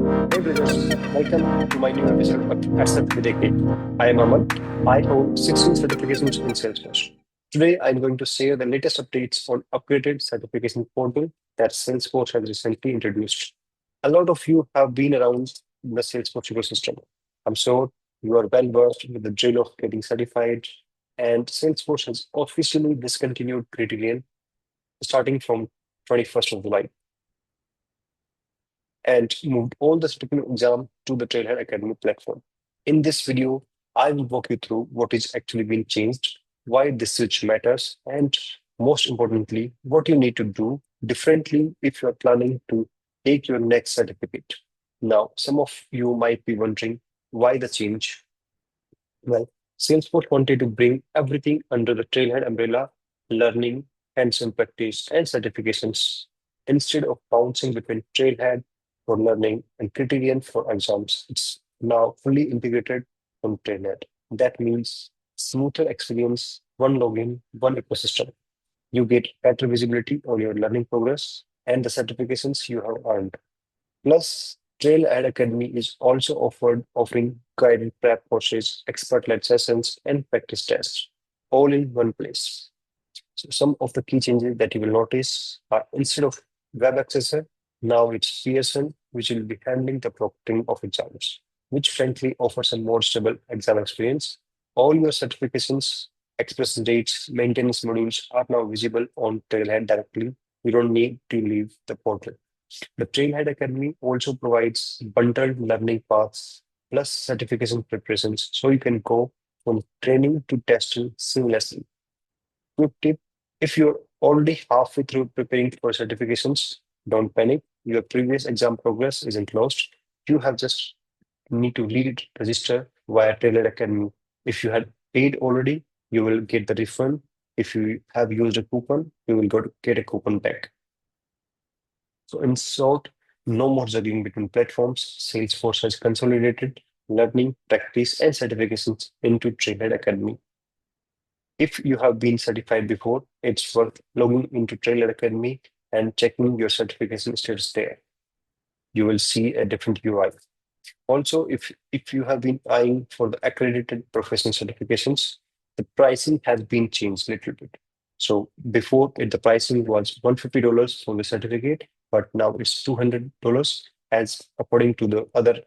Hey Blazers, welcome to my new episode of Accept with AK. I am Aman. I hold 16 certifications in Salesforce. Today I'm going to share the latest updates on upgraded certification portal that Salesforce has recently introduced. A lot of you have been around the Salesforce ecosystem. I'm sure you are well versed with the drill of getting certified, and Salesforce has officially discontinued Criterion starting from 21st of July and moved all the certificate exam to the Trailhead Academy platform. In this video, I will walk you through what is actually being changed, why this switch matters, and most importantly, what you need to do differently if you are planning to take your next certificate. Now, some of you might be wondering why the change. Well, Salesforce wanted to bring everything under the Trailhead umbrella, learning, hands-on practice, and certifications, instead of bouncing between Trailhead for learning and Criterion for exams. It's now fully integrated on Trailhead. That means smoother experience, one login, one ecosystem. You get better visibility on your learning progress and the certifications you have earned. Plus, Trailhead Academy is also offering guided prep courses, expert-led sessions, and practice tests, all in one place. So some of the key changes that you will notice are instead of Webassessor, now it's Pearson, which will be handling the proctoring of exams, which frankly offers a more stable exam experience. All your certifications, express dates, maintenance modules are now visible on Trailhead directly. You don't need to leave the portal. The Trailhead Academy also provides bundled learning paths plus certification preparations, so you can go from training to testing seamlessly. Quick tip, if you're already halfway through preparing for certifications, don't panic. Your previous exam progress isn't lost. You have just need to register via Trailhead Academy. If you had paid already, you will get the refund. If you have used a coupon, you will get a coupon back. So in short, no more juggling between platforms. Salesforce has consolidated learning, practice, and certifications into Trailhead Academy. If you have been certified before, it's worth logging into Trailhead Academy and checking your certification status there. You will see a different UI. Also, if you have been eyeing for the accredited professional certifications, the pricing has been changed a little bit. So before the pricing was $150 for the certificate, but now it's $200 as according to the other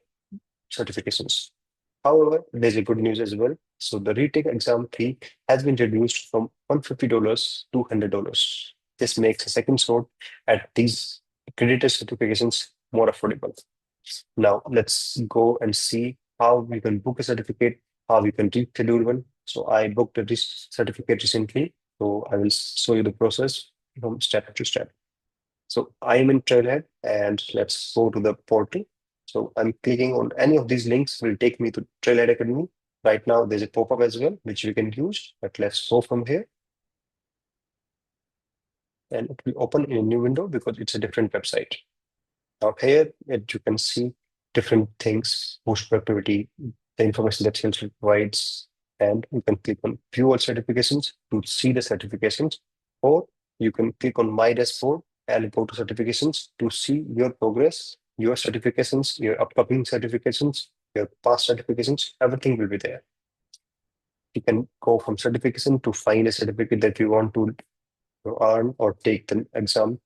certifications. However, there's a good news as well. So the retake exam fee has been reduced from $150 to $100. This makes a second shot at these accredited certifications more affordable. Now let's go and see how we can book a certificate, how we can reschedule one. So I booked a certificate recently. So I will show you the process from step to step. So I am in Trailhead and let's go to the portal. So I'm clicking on any of these links will take me to Trailhead Academy. Right now there's a pop-up as well, which we can use, but let's go from here. And it will open in a new window because it's a different website. Now here you can see different things, boost productivity, the information that Salesforce provides, and you can click on view all certifications to see the certifications, or you can click on my dashboard and go to certifications to see your progress, your certifications, your upcoming certifications, your past certifications, everything will be there. You can go from certification to find a certificate that you want to earn or take the exam.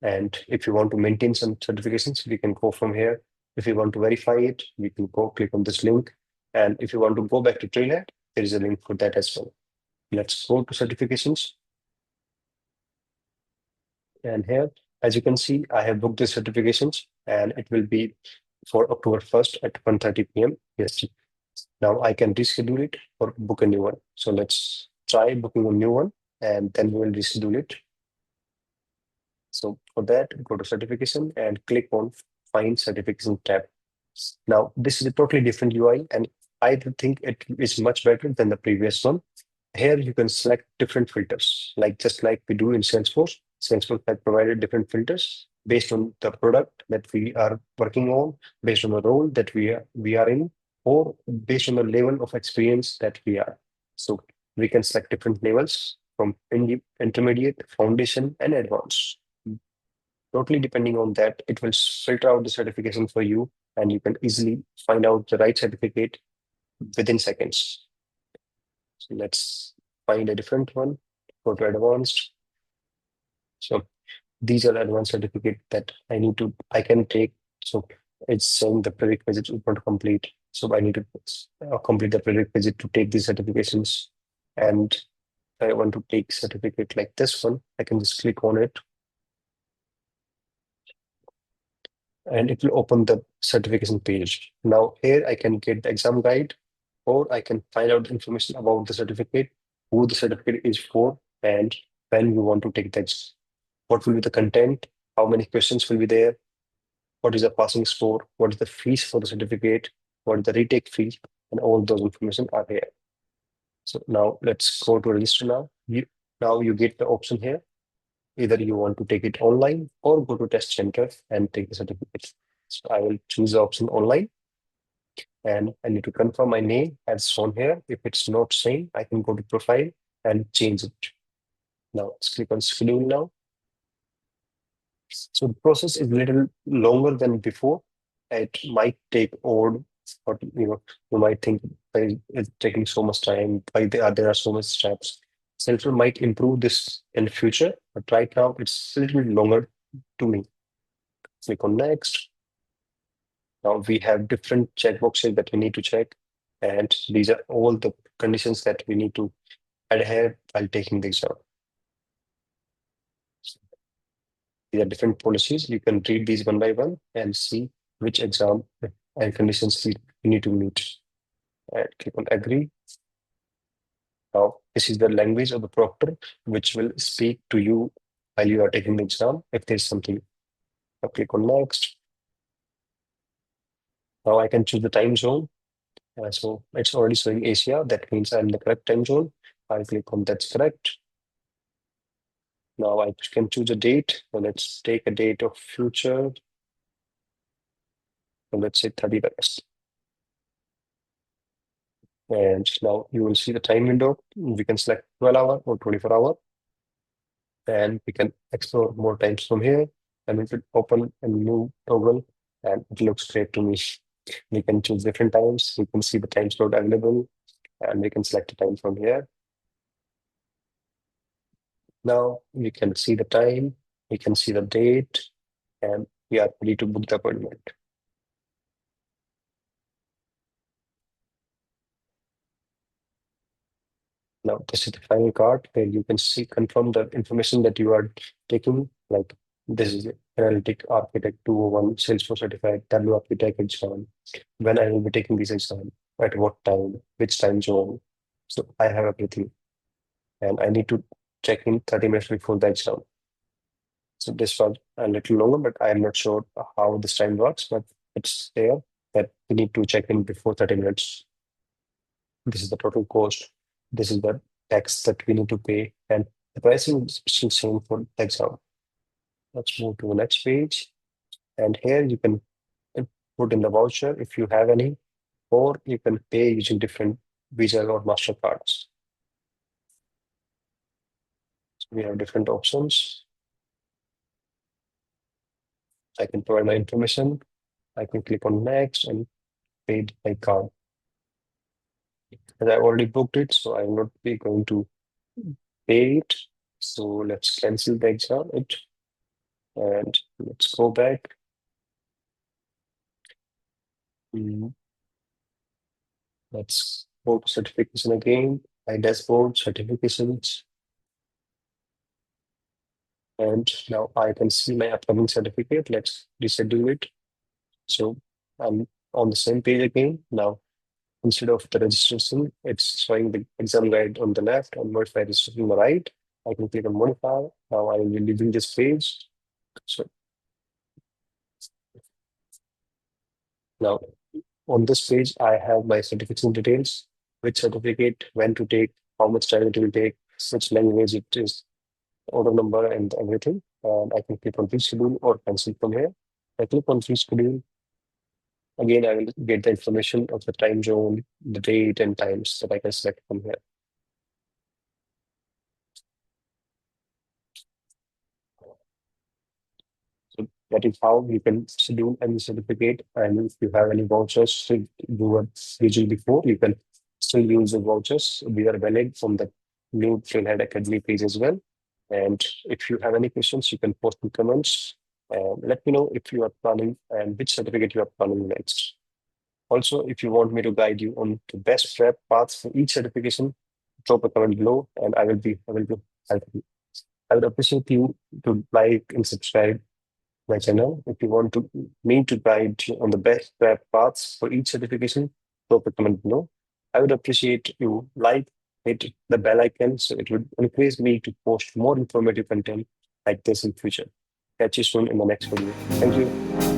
And if you want to maintain some certifications, we can go from here. If you want to verify it, we can go click on this link. And if you want to go back to Trailhead, there is a link for that as well. Let's go to certifications. And here, as you can see, I have booked the certifications and it will be for October 1st at 1:30 p.m. Yes. Now I can reschedule it or book a new one. So let's try booking a new one and then we will reschedule it. So for that, go to certification and click on find certification tab. Now, this is a totally different UI and I think it is much better than the previous one. Here you can select different filters, just like we do in Salesforce. Salesforce has provided different filters based on the product that we are working on, based on the role that we are in, or based on the level of experience that we are. So we can select different levels from intermediate, foundation, and advanced. Totally depending on that, it will filter out the certification for you, and you can easily find out the right certificate within seconds. So let's find a different one. Go to advanced. So these are advanced certificate that I can take. So it's saying the prerequisite is not complete. So I need to complete the prerequisite to take these certifications. And if I want to take certificate like this one, I can just click on it and it will open the certification page. Now here I can get the exam guide, or I can find out information about the certificate, who the certificate is for, and when you want to take the exam. What will be the content, how many questions will be there, what is the passing score, what is the fees for the certificate, what is the retake fee, and all those information are here. So now let's go to register now. Now you get the option here. Either you want to take it online or go to test center and take the certificate. So I will choose the option online, and I need to confirm my name as shown here. If it's not same, I can go to profile and change it. Now let's click on schedule now. So the process is a little longer than before. It might take odd, or you might think why it's taking so much time, why there are so much steps. Salesforce might improve this in the future, but right now it's a little bit longer to me. Click on next. Now we have different checkboxes that we need to check, and these are all the conditions that we need to adhere while taking the exam. These are different policies. You can read these one by one and see which exam and conditions you need to meet. And click on agree. Now, this is the language of the proctor, which will speak to you while you are taking the exam. If there's something, now click on next. Now I can choose the time zone. So it's already showing Asia. That means I'm in the correct time zone. I'll click on that's correct. Now I can choose a date. So let's take a date of future. So let's say 30 August. And now you will see the time window. We can select 12-hour or 24-hour. And we can explore more times from here. And it will open a new toggle, and it looks great to me. We can choose different times. We can see the time slot available, and we can select a time from here. Now we can see the time, we can see the date, and we are ready to book the appointment. Now this is the final card where you can see confirm the information that you are taking. Like this is Analytic Architect 201 Salesforce Certified W Architect exam. When I will be taking this exam, at what time, which time zone. So I have everything, and I need to check in 30 minutes before the exam. So this was a little longer, but I am not sure how this time works, but it's there that we need to check in before 30 minutes. This is the total cost. This is the tax that we need to pay, and the pricing is still same for the exam. Let's move to the next page. And here you can put in the voucher if you have any, or you can pay using different Visa or MasterCards. So we have different options. I can provide my information. I can click on next and pay by card. As I already booked it, so I'm not be going to pay it. So let's cancel the exam and let's go back. Let's go to certification again. My dashboard, certifications. And now I can see my upcoming certificate. Let's reschedule it. So I'm on the same page again. Now, instead of the registration, it's showing the exam guide on the left and modify registration on the right. I can click on modify. Now I will be leaving this page. So now on this page, I have my certification details, which certificate, when to take, how much time it will take, which language it is, order number, and everything. And I can click on reschedule or cancel from here. I click on reschedule. Again, I will get the information of the time zone, the date, and times that I can select from here. That is how you can schedule any certificate. And if you have any vouchers you were using before, you can still use the vouchers. We are valid from the new Trailhead Academy page as well. And if you have any questions, you can post in comments. Let me know if you are planning and which certificate you are planning next. Also, if you want me to guide you on the best prep paths for each certification, drop a comment below, and I will be helping you. I would appreciate you to like and subscribe my channel. If you want me to guide you on the best prep paths for each certification, drop a comment below. I would appreciate you hit the bell icon so it would encourage me to post more informative content like this in future. Catch you soon in the next video. Thank you.